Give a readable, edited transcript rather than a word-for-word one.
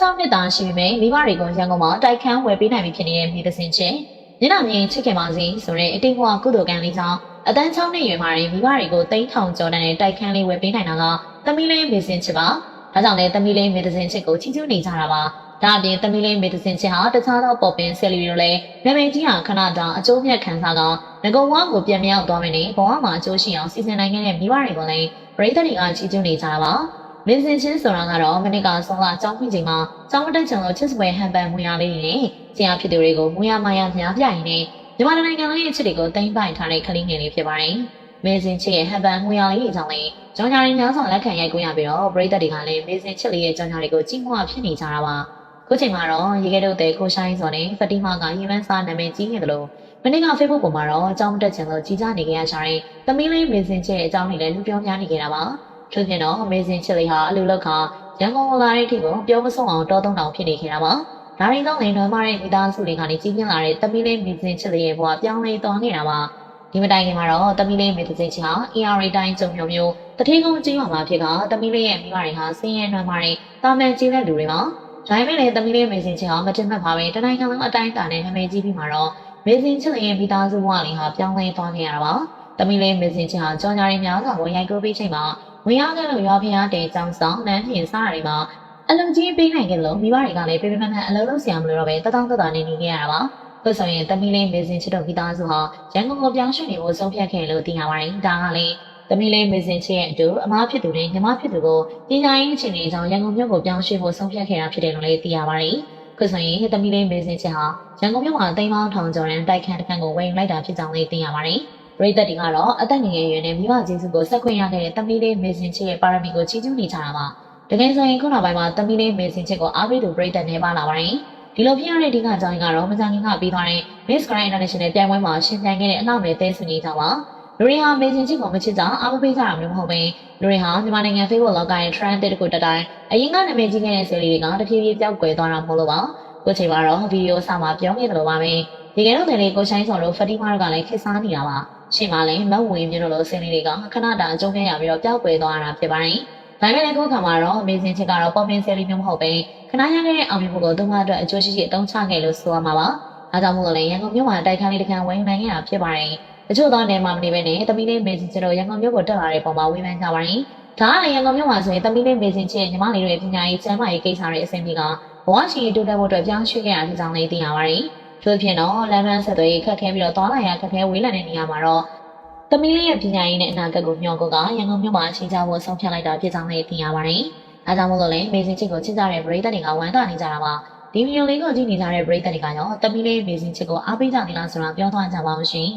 စားမြတ်တာရှိပေမဲ့မိဘတွေကိုရန်ကုန်မှာတိုက်ခန်းဝယ်ပေးနိုင်ပြီဖြစ်နေတဲ့မိသစင်ချင်းညနာမြင်ချစ်ခင်ပါစီဆိုတဲ့အတိတ်ဘဝကုသိုလ်ကံလေးကြောင့်အတန်း6နှစ်ရွယ်မှာမိဘတွေကိုတိန်းထောင်ကျော်တန်းတဲ့တိုက်ခန်းလေးဝယ်ပေးနိုင်တာကသမီးလေးမေစင်ချစ်ပါဒါကြောင့်လည်းသမီးလေးမေသစင်ချစ်ကိုချီးကျူးနေကြတာပါဒါအပြင်သမီးလေးမေတ္တစင်ချစ်ဟာတခြားသောပေါ်ပင်ဆယ်လီတို့လည်းနာမည်ကြီးဟာခဏတောင်အကျိုးမြတ်ခံစားကငကုံဝါကိုပြန်မြောက်သွားမယ်နဲ့ဘဝမှာအကျိုးရှိအောင်စီစဉ်နိုင်ခဲ့တဲ့မိဘတွေကိုလည်းပရိသတ်တွေကချီးကျူးနေကြတာပါမေတ္တစင်ချစ်ဆိုတာကတော့မနစ်ကဆုံးကအကြောင်းပြချိန်မှာကျောင်းမတက်ချင်လို့ချစ်စပွဲဟန်ပန်မွေရလေးတွေနဲ့ဆရာဖြစ်သူတွေကိုမွေရမရများပြရင်နဲ့မြန်မာနိုင်ငံလုံးရဲ့အချစ်တွေကိုတင်ပိုင်ထားတဲ့ကလေးငယ်လေးဖြစ်ပါတယ်မေစင်ချစ်ရဲ့ဟန်ပန်မွေရလေးကြောင့်လည်းကြောင်ညာရင်းများစွာလက်ခံရိုက်ကူးရပြီးတော့ပရိသတ်တွေကလည်းမေစင်ချစ်လေးရဲ့ကြောင်ညာတွေကိုကြည့်မှဖြစ်နေကြတာပါခုချိန်မှာတော့ရေခဲတို့တဲ့ကိုရှိုင်းစော်နဲ့ဖတီမာကရေမန်းစားနာမည်ကြီးနေတယ်လို့မနေ့က Facebook ပေါ်မှာတော့အကြောင်းတက်ချင်လို့ကြီးကြနေကြရကြတဲ့သမီးလေးမေစင်ချစ်ရဲ့အကြောင်းတွေလည်းလူပြောများနေကြတာပါထို့ပြင်တော့မေစင်ချစ်လေးဟာအလူလောက်ခါရန်ကုန်လာတဲ့အထိကိုပြောမဆုံးအောင်တောသုံးတောင်ဖြစ်နေခဲ့တာပါဒါရင်းတော့လည်းနွမ်းမတဲ့မိသားစုတွေကနေကြီးပြင်းလာတဲ့သမီးလေးမေစင်ချစ်လေးရဲ့ဘဝပြောင်းလဲသွားနေတာပါဒီမတိုင်ခင်မှာတော့သမီးလေးမေစင်ချစ်ဟာ AR တိုင်းကြုံမျိုးတထေးကုန်းကြီးရွာမှာဖြစ်ကသမီးလေးရဲ့မိဘတွေဟာစင်းရဲနွမ်းမတဲ့တာမန်ကြီးတဲ့လူတွေပါဒါပေမဲ့လည်းသမီးလေးမေစင်ချစ်ဟာမတင်မှတ်ပါပဲတနိုင်ငံလုံးအတိုင်းအတာနဲ့နာမည်ကြီးပြီးမှာတော့မေစင်ချစ်ရဲ့မိသားစုဘဝလေးဟာပြောင်းလဲသွားခဲ့ရတာပါသမီးလေးမေစင်ချစ်ဟာကြောင်ညာရင်းများစွာကိုရိုက်ကူးပေးချိန်မှာဝင်ရောက်ခဲ့လို့ရွာဖျားတဲ့ကြောင်ဆောင်နန်းပြင်စားရတွေမှာအလုံကြီးပေးနိုင်ခဲ့လို့မိဘတွေကလည်းပြေပြေမန်းအလုံးလုံးဆရာမလို့တော့ပဲတထောင်တထောင်နေနေခဲ့ရတာပါ။ဆိုရင်သမီးလေးမေစင်ချစ်တို့မိသားစုဟာရန်ကုန်ကိုပြောင်းရွှေ့နေဖို့ဆုံးဖြတ်ခဲ့လို့သိရပါတယ်။ဒါကလည်းသမီးလေးမေစင်ချစ်ရဲ့အတူအမားဖြစ်သူနဲ့ညီမဖြစ်သူကိုပညာရေးအခြေအနေကြောင့်ရန်ကုန်မြို့ကိုပြောင်းရွှေ့ဖို့ဆုံးဖြတ်ခဲ့တာဖြစ်တယ်လို့လည်းသိရပါတယ်။ဆိုရင်သမီးလေးမေစင်ချစ်ဟာရန်ကုန်မြို့မှာတိမ်ပေါင်းထောင်ကျော်တဲ့တိုက်ခန်းတစ်ခန်းကိုဝယ်လိုက်တာဖြစ်ကြောင်းလည်းသိရပါတယ်။ပရိသတ်တွေကတော့အသက်ငယ်ရွယ်နဲ့မိဘကျေးဇူးကိုဆက်ခွင့်ရခဲ့တဲ့သမီးလေးမေစင်ချစ်ရဲ့ပါရမီကိုချီးကျူးနေကြတာပါ။တကယ်ဆိုရင်ခုနောက်ပိုင်းမှာသမီးလေးမေစင်ချစ်ကိုအားပေးသူပရိသတ်နေပါလာပါတယ်။ဒီလိုဖြစ်ရတဲ့ဒီကအကြောင်းကတော့မကြာခင်ကပြီးသွားတဲ့ Miss Grand International ပြိုင်ပွဲမှာရှင်ပြိုင်ခဲ့တဲ့အနောက်နယ်သဲဆွေးနွေးကြပါလူတွေဟာမေစင်ချစ်ကိုမချစ်ကြအားမပေးကြတာမျိုးမဟုတ်ပဲလူတွေဟာမြန်မာနိုင်ငံ Facebook လောကရဲ့ trend တစ်ခုတက်တိုင်းအရင်ကနာမည်ကြီးခဲ့တဲ့ဆယ်လီတွေကတဖြည်းဖြည်းပြောက်ကွယ်သွားတာမဟုတ်လို့ပါကိုချိန်မှာတော့ဗီဒီယိုစာမှာပြောခဲ့တယ်လို့ပါပဲဒီကဲတော့တယ်လေကိုရှိုင်းစော်တို့ဖတီမာတို့ကလည်းခေတ်စားနေတာပါရှင်းပါလေမတ်ဝင်မျိုးလို့ဆယ်လီတွေကခဏတာအကျုံးခဲ့ရပြီးတော့ပြောက်ကွယ်သွားတာဖြစ်ပါတယ်ဒါပေမဲ့လည်းကိုခါမှာတော့မေစင်ချစ်ကတော့ပေါ်ပင်ဆယ်လီမျိုးမဟုတ်ပဲခဏရခဲ့တဲ့အောင်မြင်မှုကိုသူမအတွက်အကျိုးရှိရှိအသုံးချခဲ့လို့ဆိုရမှာပါဒါကြောင့်မို့လို့လည်းရန်ကုန်မြို့မှာတိုက်ခန်းလေးတစ်ခန်းဝယ်နိုင်ခဲ့တာဖြစ်ပါတယ်တချို့သောနေမှာမနေပဲနဲ့သမီးလေးမေစင်ချစ်တို့ရန်ကုန်မြို့ကိုတက်လာတဲ့ပုံမှာဝေဖန်ကြပါတယ်ဒါကလည်းရန်ကုန်မြို့မှာဆိုရင်သမီးလေးမေစင်ချစ်ညီမလေးတွေပညာရေးကျန်းမာရေးကိစ္စတွေအဆင်ပြေကဘဝရှိရေးတိုးတက်ဖို့အတွက်ပြောင်းရွှေ့ခဲ့ရတဲ့အကြောင်းလေးသိရပါတယ်ထို့ပြင်တော့လမ်းမဆက်သွယ်ရေးခက်ခဲပြီးတော့သွားလာရခက်ခဲဝေးလံတဲ့နေရာမှာတော့သမီးလေးရဲ့ပညာရေးနဲ့အနာဂတ်ကိုမျှော်ကိုကရန်ကုန်မြို့မှာချိန်ချဖို့ဆုံးဖြတ်လိုက်တာဖြစ်ကြောင်းလေးသိရပါတယ်အဲဒါကြောင့်မို့လို့လည်းမေစင်ချစ်ကိုချစ်ကြတဲ့ပရိသတ်တွေကဝမ်းသာနေကြတာပါဒီဗီဒီယိုလေးကိုကြည့်နေကြတဲ့ပရိသတ်တွေကရောသမီးလေးမေစင်ချစ်ကိုအားပေးကြနေလားဆိုတာပြောသွားကြပါဦးရှင်